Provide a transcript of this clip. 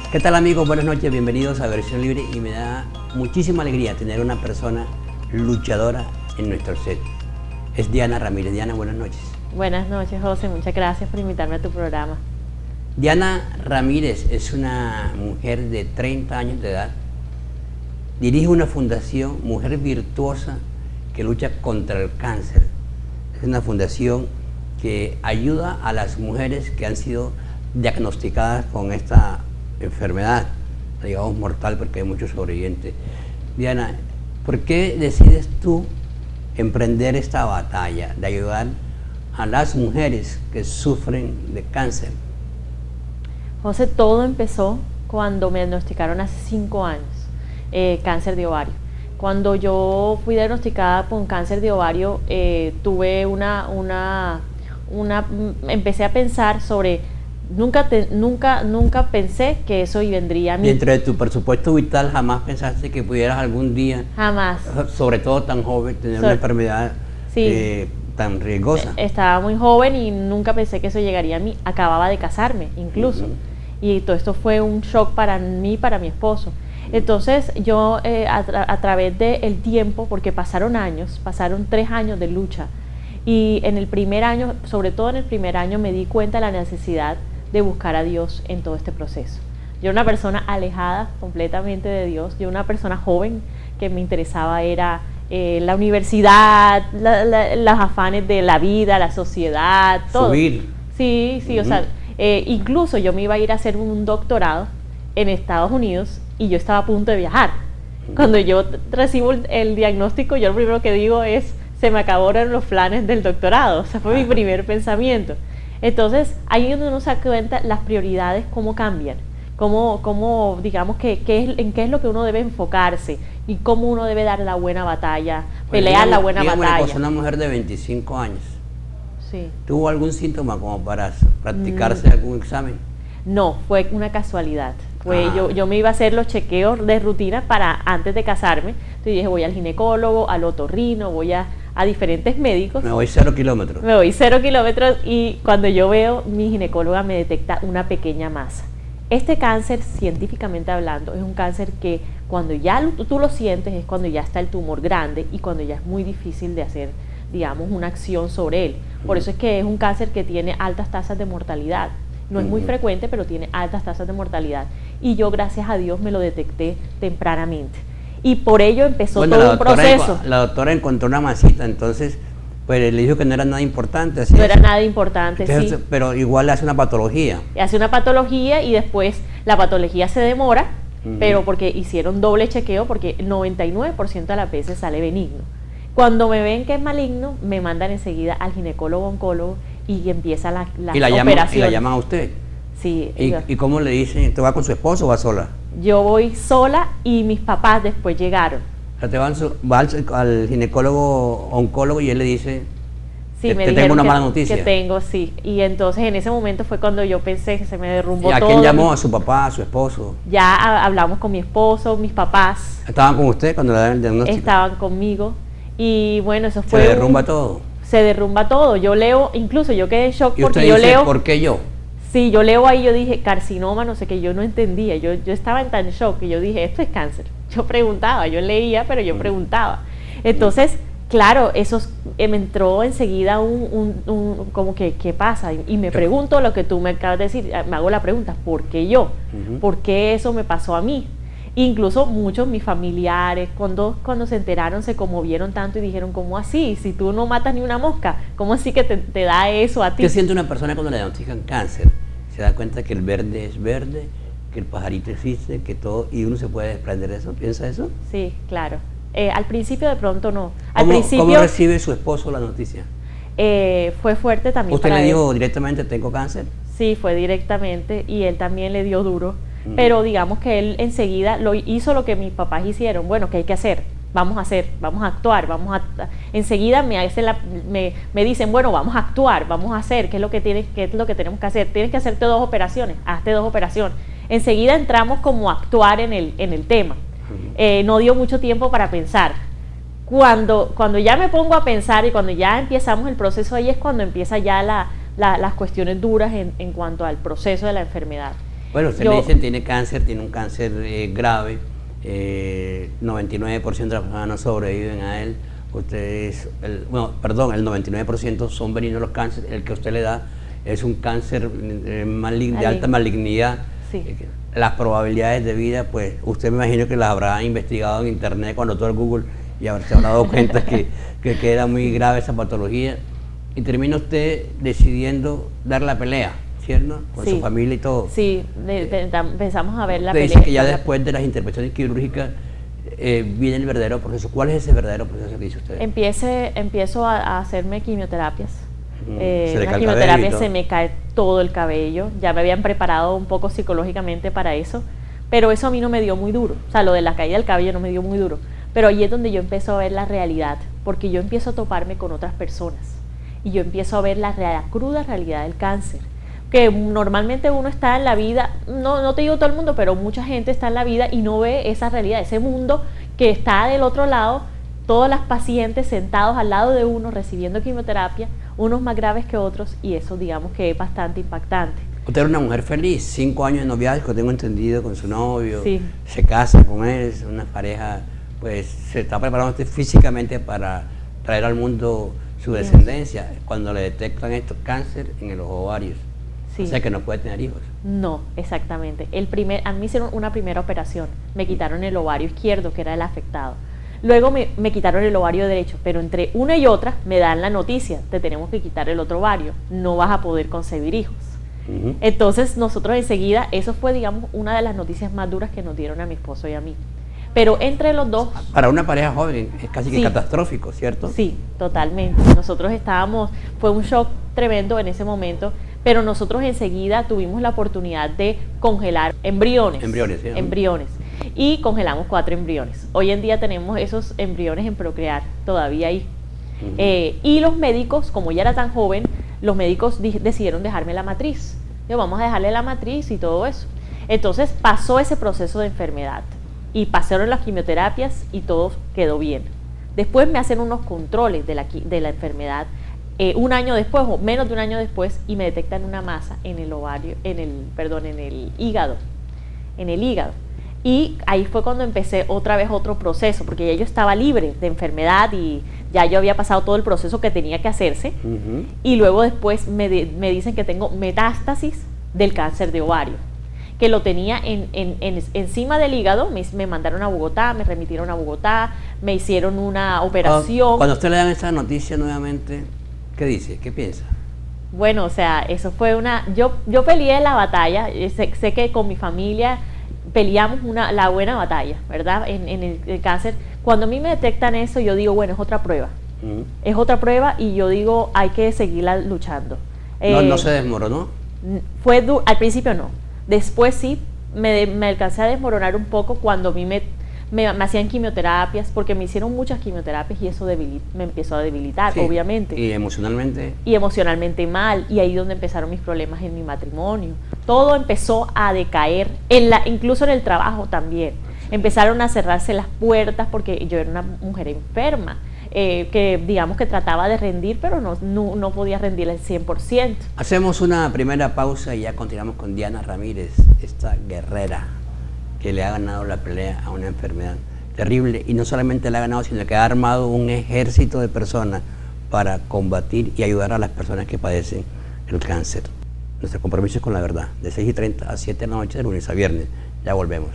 ¿Qué tal, amigos? Buenas noches, bienvenidos a Versión Libre, y me da muchísima alegría tener una persona luchadora en nuestro set. Es Diana Ramírez. Diana, buenas noches. Buenas noches, José, muchas gracias por invitarme a tu programa. Diana Ramírez es una mujer de 30 años de edad, dirige una fundación, Mujer Virtuosa, que lucha contra el cáncer. Es una fundación que ayuda a las mujeres que han sido diagnosticadas con esta enfermedad, digamos mortal, porque hay muchos sobrevivientes. Diana, ¿por qué decides tú emprender esta batalla de ayudar a las mujeres que sufren de cáncer? José, todo empezó cuando me diagnosticaron hace 5 años cáncer de ovario. Cuando yo fui diagnosticada con cáncer de ovario, tuve empecé a pensar sobre, nunca pensé que eso vendría a mí. Dentro de tu presupuesto vital, ¿jamás pensaste que pudieras algún día, jamás, sobre todo tan joven, tener una enfermedad tan riesgosa? Estaba muy joven y nunca pensé que eso llegaría a mí. Acababa de casarme incluso. Y todo esto fue un shock para mí y para mi esposo. Entonces yo a través del tiempo, porque pasaron 3 años de lucha, y en el primer año, sobre todo en el primer año, me di cuenta de la necesidad de buscar a Dios en todo este proceso. Yo era una persona alejada completamente de Dios, yo era una persona joven que me interesaba era la universidad, los afanes de la vida, la sociedad, todo. Subir. Sí, o sea, incluso yo me iba a ir a hacer un doctorado en Estados Unidos y yo estaba a punto de viajar. Cuando yo recibo el diagnóstico, yo lo primero que digo es, se me acabaron los planes del doctorado. O sea, fue mi primer pensamiento. Entonces, ahí es donde uno se da cuenta las prioridades, cómo cambian, cómo digamos, en qué es lo que uno debe enfocarse y cómo uno debe dar la buena batalla, pelear la buena batalla. Una mujer de 25 años, sí, ¿tuvo algún síntoma como para practicarse algún examen? No, fue una casualidad. Yo me iba a hacer los chequeos de rutina para antes de casarme. Entonces dije, voy al ginecólogo, al otorrino, voy a diferentes médicos. Me voy 0 kilómetros. Me voy 0 kilómetros y cuando yo veo, mi ginecóloga me detecta una pequeña masa. Este cáncer, científicamente hablando, es un cáncer que cuando ya tú lo sientes es cuando ya está el tumor grande y cuando ya es muy difícil de hacer, digamos, una acción sobre él. Por eso es que es un cáncer que tiene altas tasas de mortalidad. No es muy frecuente, pero tiene altas tasas de mortalidad. Y yo, gracias a Dios, me lo detecté tempranamente. Y por ello empezó todo un proceso. La doctora encontró una masita, entonces pues le dijo que no era nada importante. No era nada importante, entonces, sí. Pero igual le hace una patología. Hace una patología y después la patología se demora, pero porque hicieron doble chequeo, porque el 99% de las veces sale benigno. Cuando me ven que es maligno, me mandan enseguida al ginecólogo oncólogo y empieza la operación. ¿Y la llaman a usted? Sí. ¿Y cómo le dicen? ¿Te va con su esposo o va sola? Yo voy sola y mis papás después llegaron. O sea, va al ginecólogo oncólogo y él le dice, sí, te tengo una mala noticia. Que tengo, sí. Y entonces en ese momento fue cuando yo pensé que se me derrumbó todo. ¿Y a quién llamó? ¿A su papá, a su esposo? Ya hablamos con mi esposo, mis papás. ¿Estaban con usted cuando le dan el diagnóstico? Estaban conmigo. Y bueno, eso fue... ¿Se derrumba todo? Se derrumba todo. Yo leo, incluso yo quedé en shock porque yo leo... ¿Por qué yo? Sí, yo leo ahí, yo dije, carcinoma, no sé qué, yo no entendía. Yo estaba en tan shock que yo dije, esto es cáncer. Yo preguntaba, yo leía, pero yo preguntaba. Entonces, claro, eso me entró enseguida como que, ¿qué pasa? Y me pregunto lo que tú me acabas de decir, me hago la pregunta, ¿por qué yo? ¿Por qué eso me pasó a mí? Incluso muchos mis familiares, cuando se enteraron, se conmovieron tanto y dijeron, ¿cómo así? Si tú no matas ni una mosca, ¿cómo así que te da eso a ti? ¿Qué siente una persona cuando le diagnostican cáncer? Se da cuenta que el verde es verde, que el pajarito existe, que todo, y uno se puede desprender de eso. ¿Piensa eso? Sí, claro. Al principio de pronto no. ¿Cómo recibe su esposo la noticia? Fue fuerte también. ¿Usted le dijo directamente, tengo cáncer? Sí, fue directamente, y él también le dio duro. Pero digamos que él enseguida hizo lo que mis papás hicieron. Bueno, ¿qué hay que hacer? Vamos a actuar, enseguida me dicen, bueno, vamos a actuar, vamos a hacer, ¿qué es lo que tenemos que hacer? Tienes que hacerte 2 operaciones, hazte 2 operaciones. Enseguida entramos como a actuar en el tema. No dio mucho tiempo para pensar. Cuando ya me pongo a pensar y cuando ya empezamos el proceso, ahí es cuando empieza ya las cuestiones duras en cuanto al proceso de la enfermedad. Bueno, usted le dicen tiene cáncer, tiene un cáncer grave, 99% de las personas no sobreviven a él. Ustedes, el 99% son benignos los cánceres, el que usted le da es un cáncer de alta malignidad. Sí. Las probabilidades de vida, pues usted me imagino que las habrá investigado en internet cuando todo el Google y se habrá dado cuenta que era muy grave esa patología, y termina usted decidiendo dar la pelea, ¿cierto? Con su familia y todo. Sí, empezamos a ver la pelea. Dice que ya después de las intervenciones quirúrgicas viene el verdadero proceso. ¿Cuál es ese verdadero proceso que dice usted? Empiezo a hacerme quimioterapias. La quimioterapia se me cae todo el cabello. Ya me habían preparado un poco psicológicamente para eso, pero eso a mí no me dio muy duro. O sea, lo de la caída del cabello no me dio muy duro. Pero ahí es donde yo empiezo a ver la realidad, porque yo empiezo a toparme con otras personas y yo empiezo a ver la cruda realidad del cáncer. Que normalmente uno está en la vida, no te digo todo el mundo, pero mucha gente está en la vida y no ve esa realidad, ese mundo que está del otro lado, todas las pacientes sentados al lado de uno recibiendo quimioterapia, unos más graves que otros, y eso digamos que es bastante impactante. Usted era una mujer feliz, 5 años de noviazgo, tengo entendido, con su novio, sí. Se casa con él, es una pareja, pues se está preparando usted físicamente para traer al mundo su descendencia, cuando le detectan estos cáncer en los ovarios. Sí. O sea que no puede tener hijos. No, exactamente. A mí hicieron una primera operación, me quitaron el ovario izquierdo, que era el afectado. Luego me quitaron el ovario derecho, pero entre una y otra me dan la noticia, te tenemos que quitar el otro ovario, no vas a poder concebir hijos. Entonces nosotros enseguida, eso fue digamos una de las noticias más duras que nos dieron a mi esposo y a mí. Pero entre los dos... Para una pareja joven es casi que catastrófico, ¿cierto? Sí, totalmente. Nosotros fue un shock tremendo en ese momento, pero nosotros enseguida tuvimos la oportunidad de congelar embriones. ¿Sí? Embriones. Y congelamos 4 embriones. Hoy en día tenemos esos embriones en procrear, todavía ahí. Y los médicos, como ya era tan joven, los médicos decidieron dejarme la matriz. Digo, vamos a dejarle la matriz y todo eso. Entonces pasó ese proceso de enfermedad y pasaron las quimioterapias y todo quedó bien. Después me hacen unos controles de la enfermedad un año después o menos de un año después, y me detectan una masa en el hígado. Y ahí fue cuando empecé otra vez otro proceso, porque ya yo estaba libre de enfermedad y ya yo había pasado todo el proceso que tenía que hacerse. Y luego después me dicen que tengo metástasis del cáncer de ovario, que lo tenía encima del hígado. Me mandaron a Bogotá, me remitieron a Bogotá, me hicieron una operación. Cuando usted le dan esa noticia nuevamente, ¿qué dice? ¿Qué piensa? Bueno, o sea, eso fue yo peleé la batalla, sé que con mi familia peleamos la buena batalla, ¿verdad? En el cáncer. Cuando a mí me detectan eso, yo digo, bueno, es otra prueba. Es otra prueba, y yo digo, hay que seguirla luchando. ¿No se desmoronó? Al principio no. Después sí, me alcancé a desmoronar un poco cuando a mí me hacían quimioterapias, porque me hicieron muchas quimioterapias y eso me empezó a debilitar, sí, obviamente. ¿Y emocionalmente? Y emocionalmente mal, y ahí donde empezaron mis problemas en mi matrimonio. Todo empezó a decaer, incluso en el trabajo también. Empezaron a cerrarse las puertas porque yo era una mujer enferma, que digamos que trataba de rendir, pero no podía rendir al 100%. Hacemos una primera pausa y ya continuamos con Diana Ramírez, esta guerrera que le ha ganado la pelea a una enfermedad terrible, y no solamente la ha ganado, sino que ha armado un ejército de personas para combatir y ayudar a las personas que padecen el cáncer. Nuestro compromiso es con la verdad, de 6:30 a 7 de la noche, de lunes a viernes. Ya volvemos.